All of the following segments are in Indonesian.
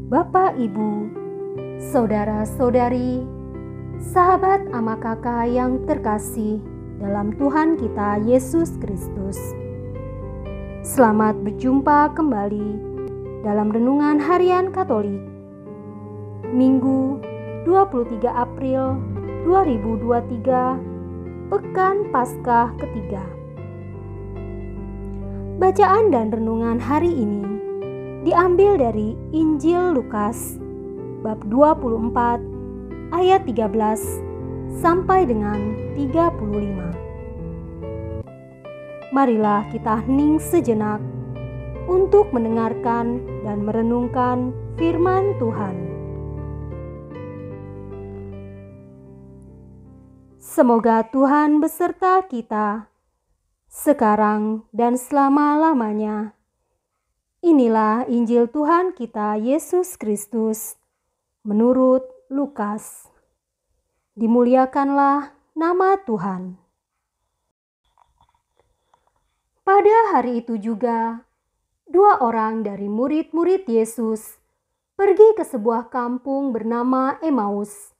Bapak, Ibu, saudara-saudari, sahabat ama kakak yang terkasih dalam Tuhan kita Yesus Kristus. Selamat berjumpa kembali dalam Renungan Harian Katolik, Minggu 23 April 2023, Pekan Paskah ketiga. Bacaan dan renungan hari ini diambil dari Injil Lukas bab 24 ayat 13 sampai dengan 35. Marilah kita hening sejenak untuk mendengarkan dan merenungkan firman Tuhan. Semoga Tuhan beserta kita sekarang dan selama-lamanya. Inilah Injil Tuhan kita Yesus Kristus menurut Lukas. Dimuliakanlah nama Tuhan. Pada hari itu juga, 2 orang dari murid-murid Yesus pergi ke sebuah kampung bernama Emmaus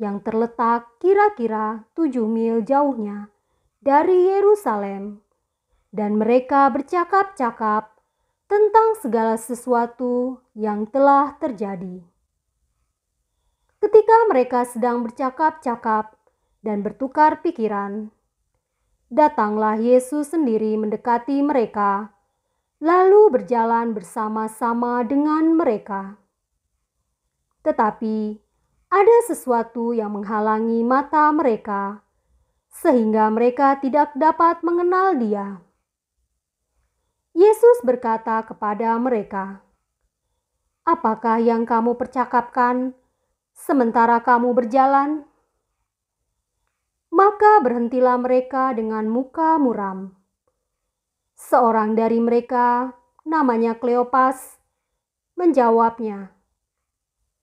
yang terletak kira-kira 7 mil jauhnya dari Yerusalem, dan mereka bercakap-cakap tentang segala sesuatu yang telah terjadi. Ketika mereka sedang bercakap-cakap dan bertukar pikiran, datanglah Yesus sendiri mendekati mereka, lalu berjalan bersama-sama dengan mereka. Tetapi ada sesuatu yang menghalangi mata mereka, sehingga mereka tidak dapat mengenal Dia. Yesus berkata kepada mereka, "Apakah yang kamu percakapkan sementara kamu berjalan?" Maka berhentilah mereka dengan muka muram. Seorang dari mereka, namanya Kleopas, menjawabnya,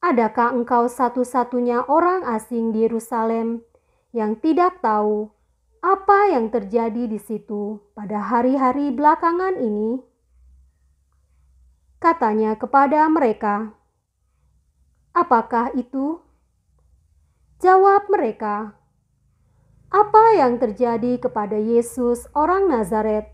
"Adakah engkau satu-satunya orang asing di Yerusalem yang tidak tahu apa yang terjadi di situ pada hari-hari belakangan ini?" Katanya kepada mereka, "Apakah itu?" Jawab mereka, "Apa yang terjadi kepada Yesus orang Nazaret?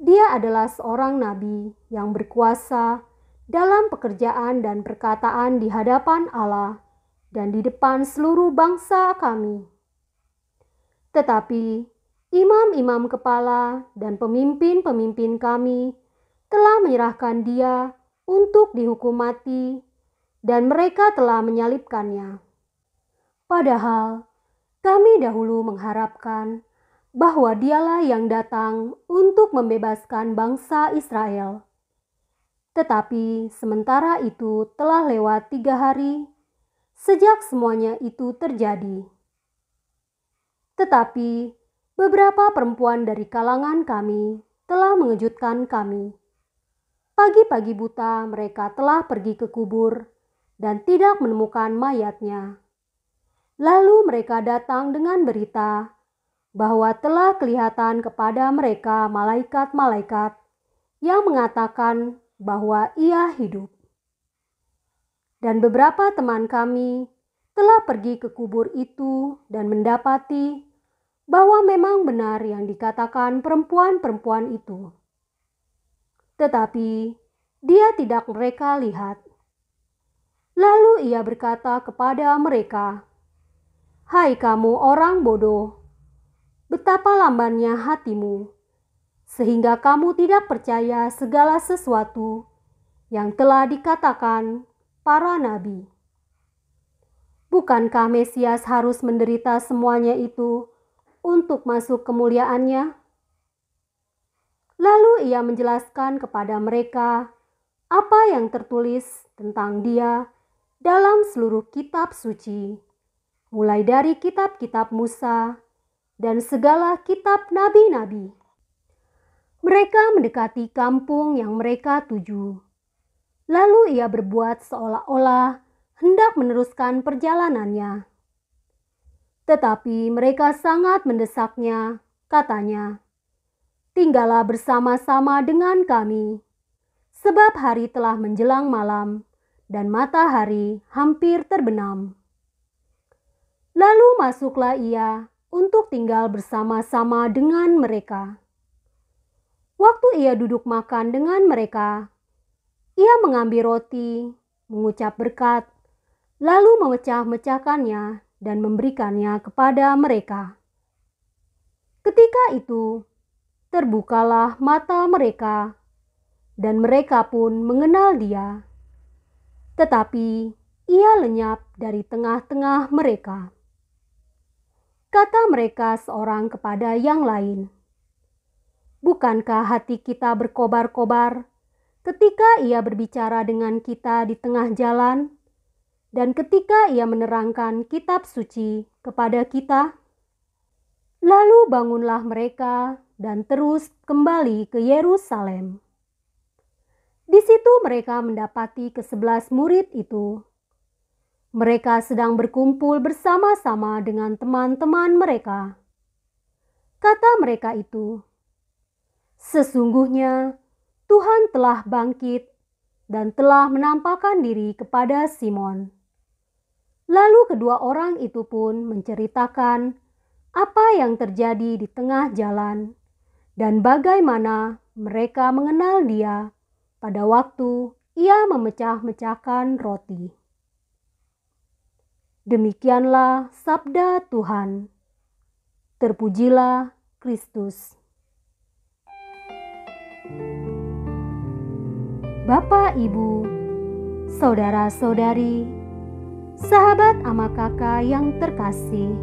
Dia adalah seorang nabi yang berkuasa dalam pekerjaan dan perkataan di hadapan Allah dan di depan seluruh bangsa kami. Tetapi imam-imam kepala dan pemimpin-pemimpin kami telah menyerahkan Dia untuk dihukum mati, dan mereka telah menyalibkannya. Padahal kami dahulu mengharapkan bahwa Dialah yang datang untuk membebaskan bangsa Israel. Tetapi sementara itu telah lewat 3 hari sejak semuanya itu terjadi. Tetapi beberapa perempuan dari kalangan kami telah mengejutkan kami. Pagi-pagi buta mereka telah pergi ke kubur dan tidak menemukan mayatnya. Lalu mereka datang dengan berita bahwa telah kelihatan kepada mereka malaikat-malaikat yang mengatakan bahwa Ia hidup. Dan beberapa teman kami telah pergi ke kubur itu dan mendapati bahwa memang benar yang dikatakan perempuan-perempuan itu. Tetapi Dia tidak mereka lihat. Lalu Ia berkata kepada mereka, "Hai kamu orang bodoh, betapa lambannya hatimu, sehingga kamu tidak percaya segala sesuatu yang telah dikatakan para nabi. Bukankah Mesias harus menderita semuanya itu untuk masuk kemuliaannya?" Lalu Ia menjelaskan kepada mereka apa yang tertulis tentang Dia dalam seluruh kitab suci, mulai dari kitab-kitab Musa dan segala kitab nabi-nabi. Mereka mendekati kampung yang mereka tuju. Lalu Ia berbuat seolah-olah hendak meneruskan perjalanannya. Tetapi mereka sangat mendesaknya, katanya, "Tinggallah bersama-sama dengan kami, sebab hari telah menjelang malam dan matahari hampir terbenam. Lalu masuklah ia untuk tinggal bersama-sama dengan mereka. Waktu ia duduk makan dengan mereka, ia mengambil roti, mengucap berkat, lalu memecah-mecahkannya dan memberikannya kepada mereka. Ketika itu, terbukalah mata mereka, dan mereka pun mengenal dia. Tetapi ia lenyap dari tengah-tengah mereka. Kata mereka seorang kepada yang lain, "Bukankah hati kita berkobar-kobar ketika ia berbicara dengan kita di tengah jalan, dan ketika ia menerangkan kitab suci kepada kita?" Lalu bangunlah mereka dan terus kembali ke Yerusalem. Di situ mereka mendapati ke-11 murid itu. Mereka sedang berkumpul bersama-sama dengan teman-teman mereka. Kata mereka itu, "Sesungguhnya Tuhan telah bangkit dan telah menampakkan diri kepada Simon." Lalu kedua orang itu pun menceritakan apa yang terjadi di tengah jalan dan bagaimana mereka mengenal dia pada waktu ia memecah-mecahkan roti. Demikianlah sabda Tuhan. Terpujilah Kristus. Bapak, Ibu, saudara-saudari, sahabat ama kakak yang terkasih,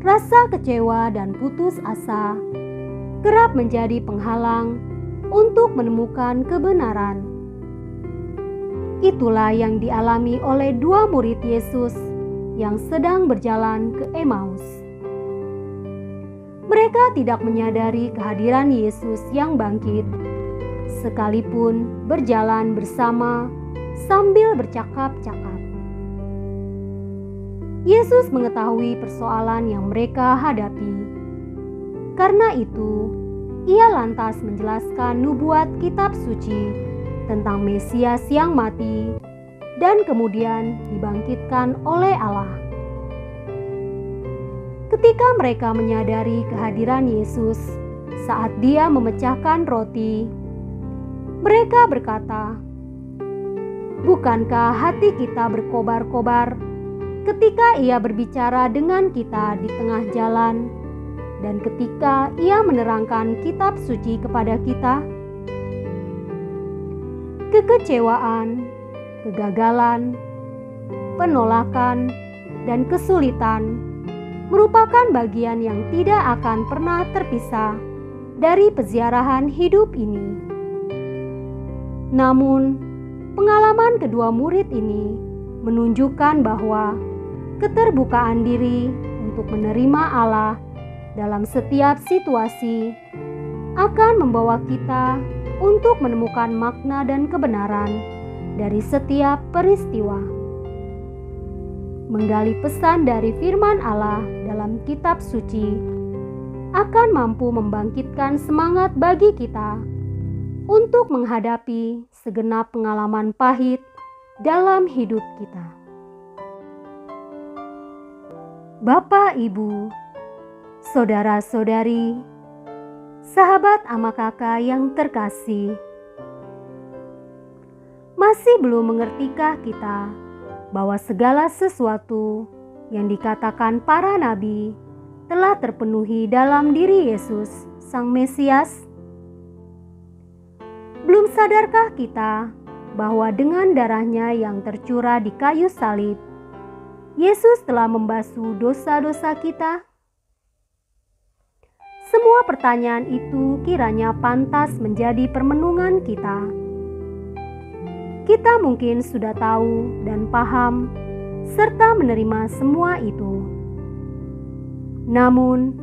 rasa kecewa dan putus asa kerap menjadi penghalang untuk menemukan kebenaran. Itulah yang dialami oleh dua murid Yesus yang sedang berjalan ke Emmaus. Mereka tidak menyadari kehadiran Yesus yang bangkit, sekalipun berjalan bersama sambil bercakap-cakap. Yesus mengetahui persoalan yang mereka hadapi. Karena itu, ia lantas menjelaskan nubuat kitab suci tentang Mesias yang mati dan kemudian dibangkitkan oleh Allah. Ketika mereka menyadari kehadiran Yesus saat dia memecahkan roti, mereka berkata, "Bukankah hati kita berkobar-kobar ketika ia berbicara dengan kita di tengah jalan dan ketika ia menerangkan kitab suci kepada kita?" Kekecewaan, kegagalan, penolakan, dan kesulitan merupakan bagian yang tidak akan pernah terpisah dari peziarahan hidup ini. Namun, pengalaman kedua murid ini menunjukkan bahwa keterbukaan diri untuk menerima Allah dalam setiap situasi akan membawa kita untuk menemukan makna dan kebenaran dari setiap peristiwa. Menggali pesan dari firman Allah dalam kitab suci akan mampu membangkitkan semangat bagi kita untuk menghadapi segenap pengalaman pahit dalam hidup kita. Bapak, Ibu, saudara-saudari, sahabat ama kakak yang terkasih, masih belum mengertikah kita bahwa segala sesuatu yang dikatakan para nabi telah terpenuhi dalam diri Yesus, Sang Mesias? Belum sadarkah kita bahwa dengan darahnya yang tercurah di kayu salib, Yesus telah membasuh dosa-dosa kita? Semua pertanyaan itu kiranya pantas menjadi permenungan kita. Kita mungkin sudah tahu dan paham serta menerima semua itu. Namun,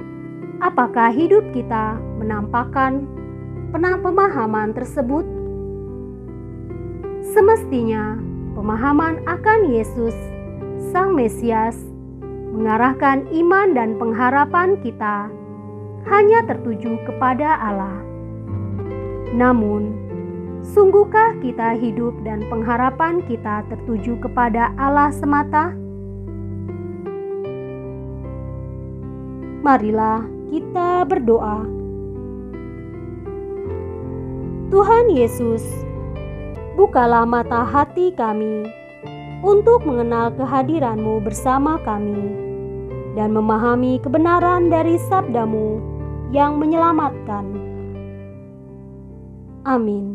apakah hidup kita menampakkan pemahaman tersebut? Semestinya, pemahaman akan Yesus, Sang Mesias, mengarahkan iman dan pengharapan kita hanya tertuju kepada Allah. Namun, Sungguhkah kita hidup dan pengharapan kita tertuju kepada Allah semata? Marilah kita berdoa. Tuhan Yesus, bukalah mata hati kami untuk mengenal kehadiran-Mu bersama kami dan memahami kebenaran dari sabda-Mu yang menyelamatkan. Amin.